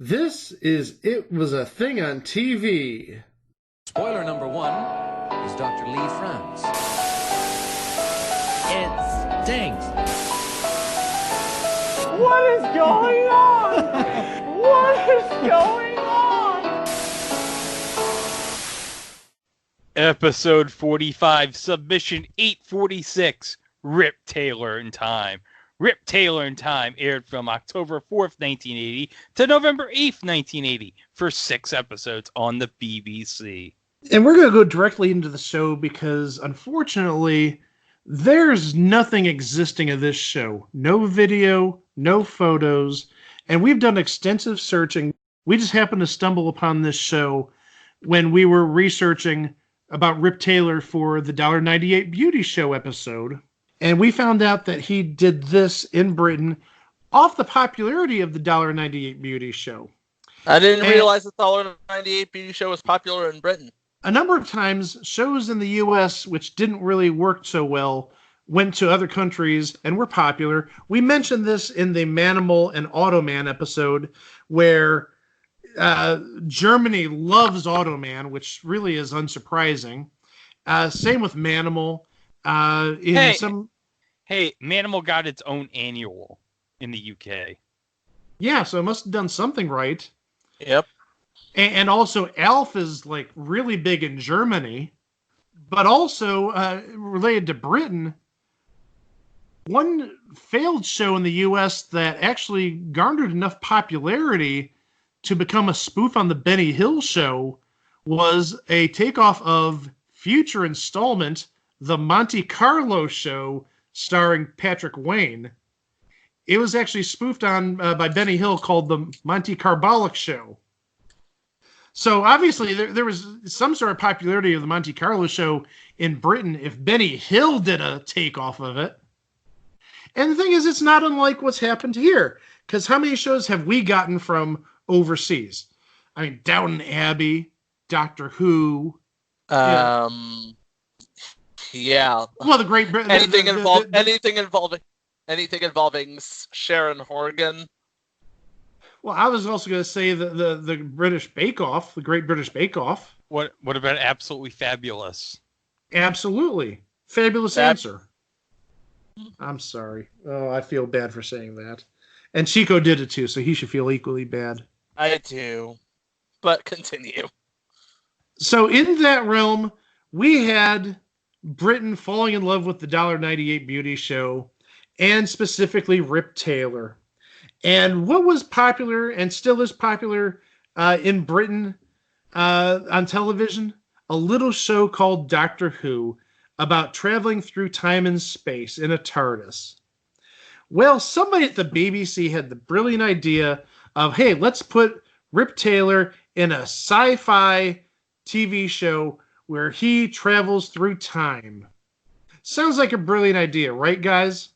This is It Was a Thing on TV. Spoiler number one is Dr. Lee frowns. It stinks. What is going on? What is going on? Episode 45, Submission 846, Rip Taylor in Time. Rip Taylor in Time aired from October 4th, 1980 to November 8th, 1980 for 6 episodes on the BBC. And we're going to go directly into the show because, unfortunately, there's nothing existing of this show. No video, no photos, and we've done extensive searching. We just happened to stumble upon this show when we were researching about Rip Taylor for the $1.98 Beauty Show episode. And we found out that he did this in Britain off the popularity of the $1.98 Beauty Show. I didn't realize the $1.98 Beauty Show was popular in Britain. A number of times, shows in the U.S. which didn't really work so well went to other countries and were popular. We mentioned this in the Manimal and Automan episode, where Germany loves Automan, which really is unsurprising. Same with Manimal. Hey, Manimal got its own annual in the UK. Yeah, so it must have done something right. Yep. And also, Alf is like really big in Germany, but also related to Britain. One failed show in the U.S. that actually garnered enough popularity to become a spoof on the Benny Hill show was a takeoff of future installment, The Monte Carlo Show, starring Patrick Wayne. It was actually spoofed on by Benny Hill, called The Monte Carbolic Show. So obviously there was some sort of popularity of the Monte Carlo Show in Britain if Benny Hill did a takeoff of it. And the thing is, it's not unlike what's happened here. Because how many shows have we gotten from overseas? I mean, Downton Abbey, Doctor Who. Yeah. Well, the Great Britain. Anything involving Sharon Horgan. Well, I was also going to say the British Bake Off, the Great British Bake Off. What about Absolutely Fabulous? Absolutely. Fabulous answer. I'm sorry. Oh, I feel bad for saying that. And Chico did it too, so he should feel equally bad. I do. But continue. So in that realm, we had Britain falling in love with the $1.98 Beauty Show, and specifically Rip Taylor. And what was popular and still is popular in Britain on television? A little show called Doctor Who about traveling through time and space in a TARDIS. Well, somebody at the BBC had the brilliant idea of, hey, let's put Rip Taylor in a sci-fi TV show where he travels through time. Sounds like a brilliant idea, right, guys?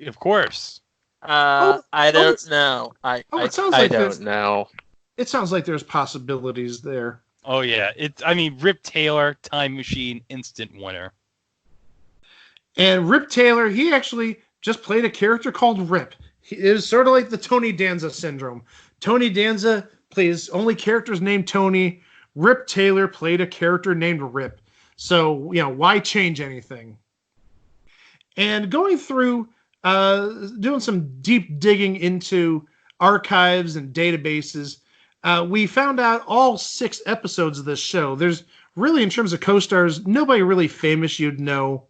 Of course. I don't know. I don't know. It sounds like there's possibilities there. Oh, yeah. Rip Taylor, Time Machine, instant winner. And Rip Taylor, he actually just played a character called Rip. It was sort of like the Tony Danza syndrome. Tony Danza plays only characters named Tony. Rip Taylor played a character named Rip. So, why change anything? And going through, doing some deep digging into archives and databases, we found out all 6 episodes of this show. There's really, in terms of co-stars, nobody really famous you'd know.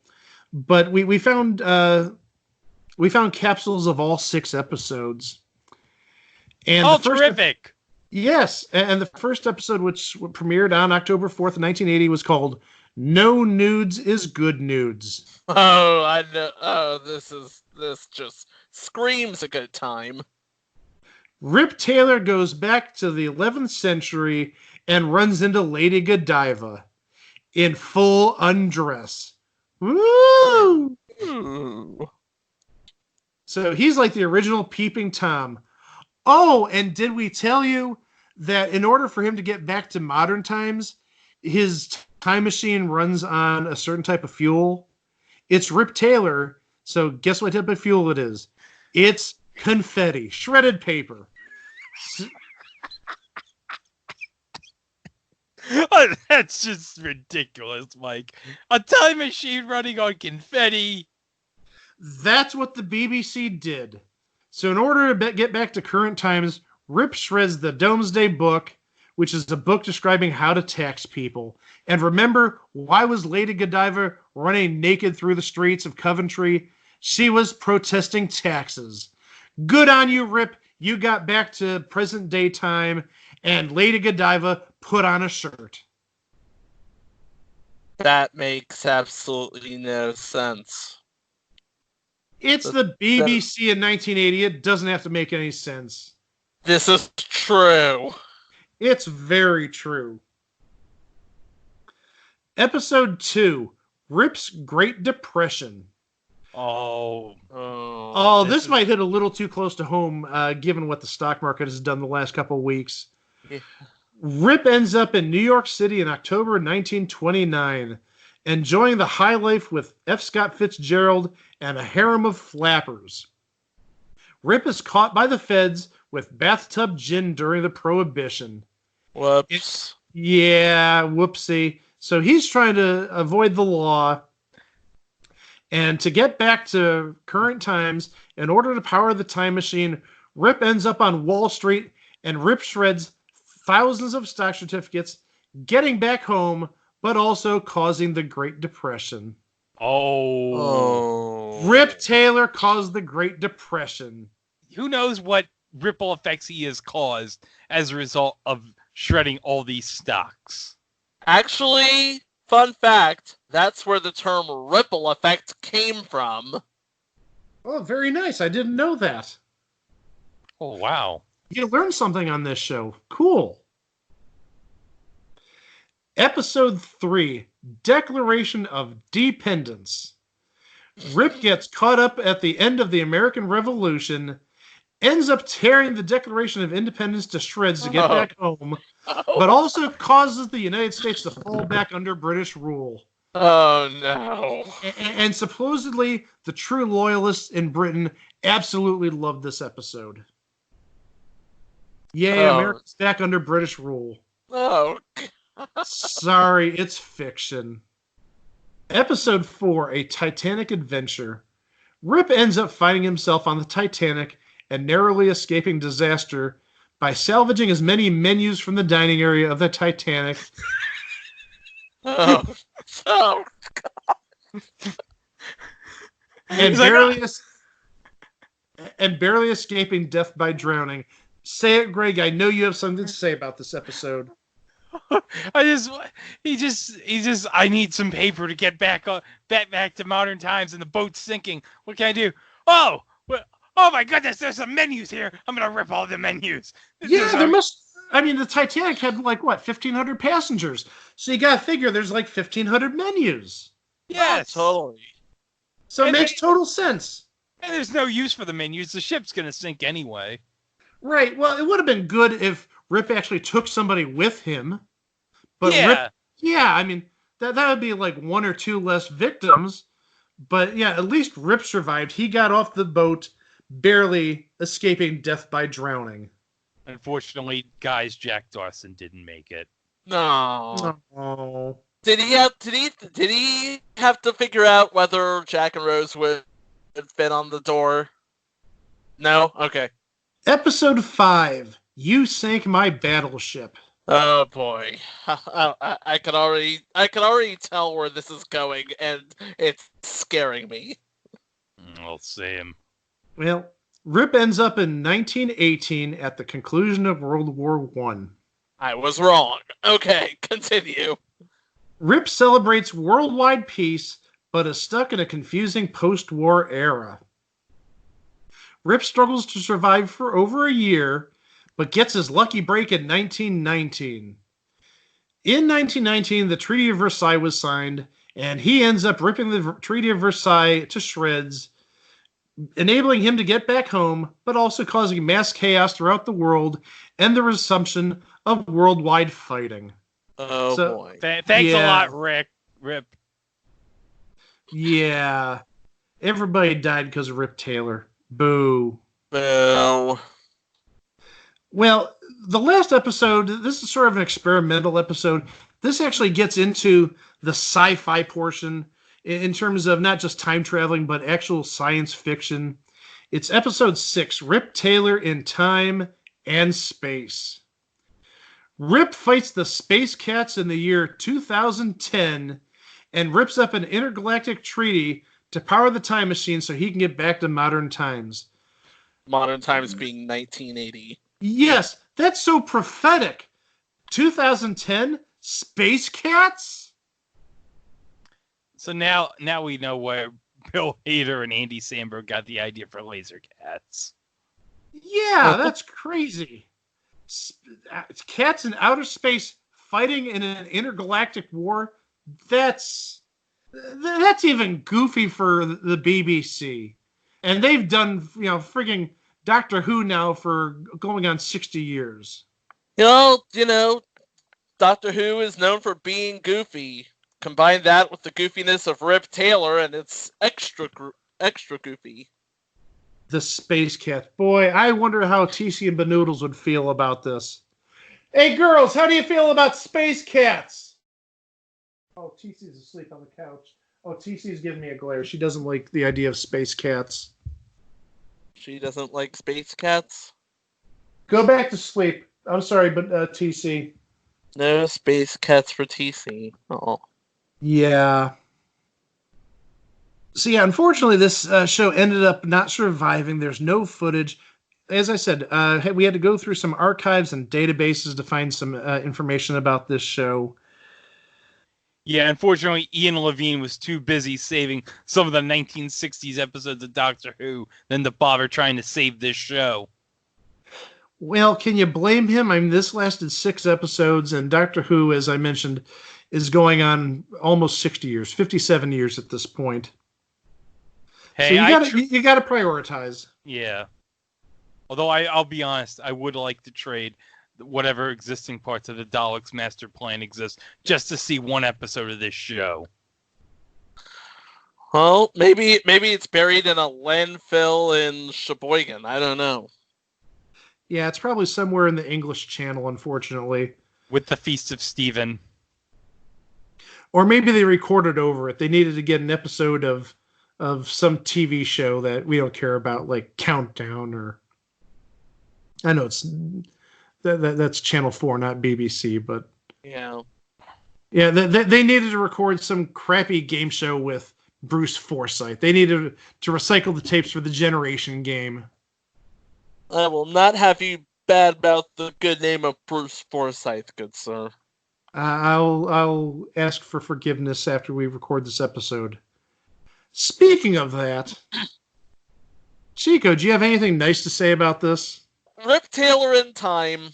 But we found capsules of all 6 episodes. And terrific! Yes, and the first episode, which premiered on October 4th, 1980, was called No Nudes is Good Nudes. Oh, I know. Oh, this just screams a good time. Rip Taylor goes back to the 11th century and runs into Lady Godiva in full undress. Woo! Ooh. So he's like the original Peeping Tom. Oh, and did we tell you that in order for him to get back to modern times, his time machine runs on a certain type of fuel? It's Rip Taylor, so guess what type of fuel it is? It's confetti, shredded paper. Oh, that's just ridiculous, Mike. A time machine running on confetti. That's what the BBC did. So in order to get back to current times, Rip shreds the Domesday Book, which is a book describing how to tax people. And remember, why was Lady Godiva running naked through the streets of Coventry? She was protesting taxes. Good on you, Rip. You got back to present day time, and Lady Godiva put on a shirt. That makes absolutely no sense. It's the BBC in 1980. It doesn't have to make any sense. This is true. It's very true. Episode 2, Rip's Great Depression. Oh, This might hit a little too close to home, given what the stock market has done the last couple of weeks. Yeah. Rip ends up in New York City in October 1929, enjoying the high life with F. Scott Fitzgerald and a harem of flappers. Rip is caught by the feds with bathtub gin during the Prohibition. Whoops. Yeah, whoopsie. So he's trying to avoid the law. And to get back to current times, in order to power the time machine, Rip ends up on Wall Street and Rip shreds thousands of stock certificates, getting back home, but also causing the Great Depression. Oh. Rip Taylor caused the Great Depression. Who knows what ripple effects he has caused as a result of shredding all these stocks? Actually, fun fact, that's where the term ripple effect came from. Oh, very nice. I didn't know that. Oh, wow. You learned something on this show. Cool. Episode 3, Declaration of Dependence. Rip gets caught up at the end of the American Revolution, ends up tearing the Declaration of Independence to shreds to get back home, but also causes the United States to fall back under British rule. Oh, no. And supposedly, the true loyalists in Britain absolutely loved this episode. Yay, America's back under British rule. Oh, Sorry, it's fiction. Episode 4, A Titanic Adventure. Rip ends up finding himself on the Titanic and narrowly escaping disaster by salvaging as many menus from the dining area of the Titanic. oh, God. and barely escaping death by drowning. Say it, Greg. I know you have something to say about this episode. I need some paper to get back to modern times, and the boat's sinking. What can I do? Oh my goodness, there's some menus here. I'm gonna rip all the menus. The Titanic had 1,500 passengers. So you gotta figure there's 1,500 menus. Yes. Oh, totally. So it makes total sense. And there's no use for the menus. The ship's gonna sink anyway. Right. Well, it would have been good if Rip actually took somebody with him. But yeah. That would be 1 or 2 less victims. But yeah, at least Rip survived. He got off the boat, barely escaping death by drowning. Unfortunately, guys, Jack Dawson didn't make it. No. Oh. Did he have to figure out whether Jack and Rose would fit on the door? No? Okay. Episode 5, You Sank My Battleship. Oh boy, I could already tell where this is going, and it's scaring me. I'll say him. Well, Rip ends up in 1918 at the conclusion of World War I. I was wrong. Okay, continue. Rip celebrates worldwide peace, but is stuck in a confusing post-war era. Rip struggles to survive for over a year, but gets his lucky break in 1919. In 1919, the Treaty of Versailles was signed, and he ends up ripping the Treaty of Versailles to shreds, enabling him to get back home, but also causing mass chaos throughout the world and the resumption of worldwide fighting. Oh boy. Thanks a lot, Rip. Yeah. Everybody died because of Rip Taylor. Boo. Boo. Well, the last episode, this is sort of an experimental episode. This actually gets into the sci-fi portion in terms of not just time traveling, but actual science fiction. It's episode 6, Rip Taylor in Time and Space. Rip fights the Space Cats in the year 2010 and rips up an intergalactic treaty to power the time machine so he can get back to modern times. Modern times being 1980. Yes, that's so prophetic. 2010 Space Cats? So now we know where Bill Hader and Andy Samberg got the idea for Laser Cats. Yeah, that's crazy. Cats in outer space fighting in an intergalactic war. That's even goofy for the BBC. And they've done, frigging Doctor Who now for going on 60 years. Doctor Who is known for being goofy. Combine that with the goofiness of Rip Taylor, and it's extra goofy. The Space Cats. Boy, I wonder how TC and Benoodles would feel about this. Hey, girls, how do you feel about Space Cats? Oh, TC's asleep on the couch. Oh, TC's giving me a glare. She doesn't like the idea of Space Cats. She doesn't like Space Cats? Go back to sleep. I'm sorry, but TC. No Space Cats for TC. Oh. Yeah. So yeah, unfortunately, this show ended up not surviving. There's no footage. As I said, we had to go through some archives and databases to find some information about this show. Yeah, unfortunately, Ian Levine was too busy saving some of the 1960s episodes of Doctor Who than to bother trying to save this show. Well, can you blame him? I mean, this lasted 6 episodes, and Doctor Who, as I mentioned, is going on almost 60 years, 57 years at this point. Hey, so you got to prioritize. Yeah. Although I'll be honest, I would like to trade whatever existing parts of the Daleks' master plan exist just to see one episode of this show. Well, maybe it's buried in a landfill in Sheboygan. I don't know. Yeah, it's probably somewhere in the English Channel, unfortunately. With the Feast of Stephen. Or maybe they recorded over it. They needed to get an episode of some TV show that we don't care about, like Countdown, or I know that's Channel 4, not BBC, but yeah, they needed to record some crappy game show with Bruce Forsyth. They needed to recycle the tapes for the Generation game. I will not have you badmouth the good name of Bruce Forsyth, good sir. I'll ask for forgiveness after we record this episode. Speaking of that, Chico, do you have anything nice to say about this? Rip Taylor in Time.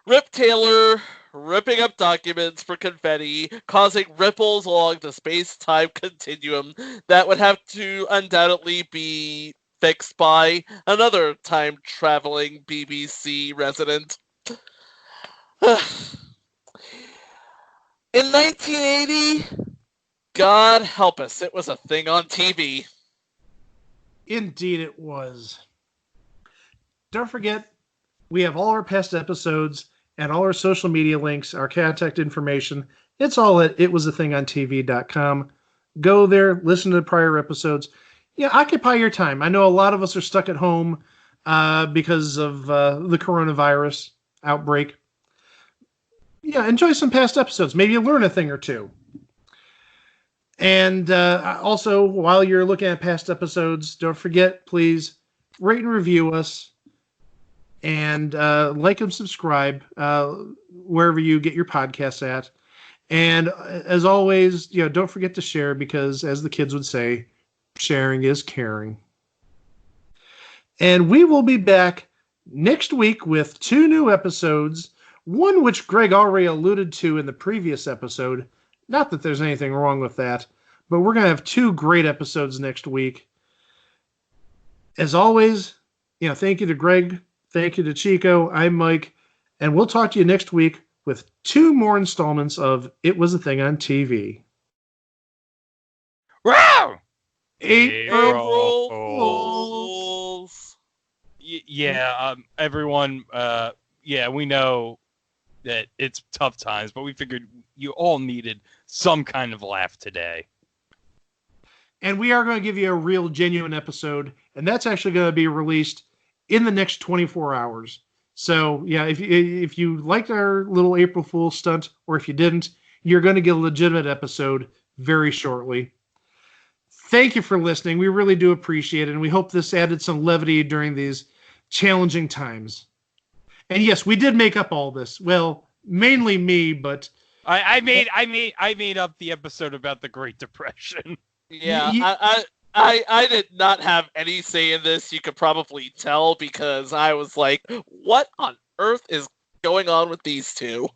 Rip Taylor ripping up documents for confetti, causing ripples along the space-time continuum that would have to undoubtedly be fixed by another time-traveling BBC resident. In 1980, God help us, it was a thing on TV. Indeed it was. Don't forget, we have all our past episodes and all our social media links, our contact information. It's all at itwasathingontv.com. Go there, listen to the prior episodes. Yeah, occupy your time. I know a lot of us are stuck at home because of the coronavirus outbreak. Yeah, enjoy some past episodes. Maybe you learn a thing or two. And also, while you're looking at past episodes, don't forget, please, rate and review us. And like and subscribe wherever you get your podcasts at. And as always, don't forget to share, because as the kids would say, sharing is caring. And we will be back next week with 2 new episodes, one which Greg already alluded to in the previous episode. Not that there's anything wrong with that, but we're going to have 2 great episodes next week. As always, thank you to Greg. Thank you to Chico. I'm Mike. And we'll talk to you next week with 2 more installments of It Was a Thing on TV. Wow! April Fools. Yeah. everyone. We know that it's tough times, but we figured you all needed some kind of laugh today. And we are going to give you a real, genuine episode, and that's actually going to be released in the next 24 hours. So, yeah, if you liked our little April Fool's stunt, or if you didn't, you're going to get a legitimate episode very shortly. Thank you for listening. We really do appreciate it, and we hope this added some levity during these challenging times. And yes, we did make up all this. Well, mainly me, but I made up the episode about the Great Depression. Yeah, I did not have any say in this. You could probably tell because I was like, what on earth is going on with these two?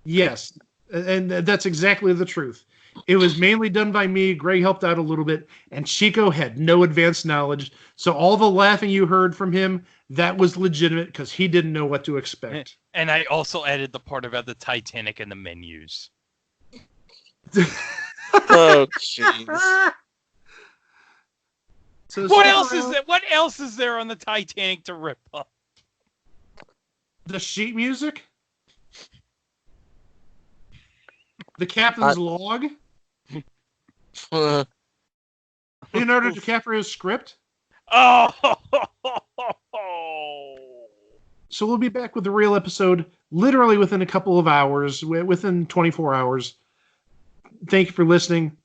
Yes, and that's exactly the truth. It was mainly done by me. Greg helped out a little bit, and Chico had no advanced knowledge. So all the laughing you heard from him, that was legitimate because he didn't know what to expect. And I also added the part about the Titanic and the menus. Oh, jeez. So What else is there on the Titanic to rip up? The sheet music? The captain's log? Leonardo DiCaprio's script? Oh! So we'll be back with the real episode literally within a couple of hours, within 24 hours. Thank you for listening.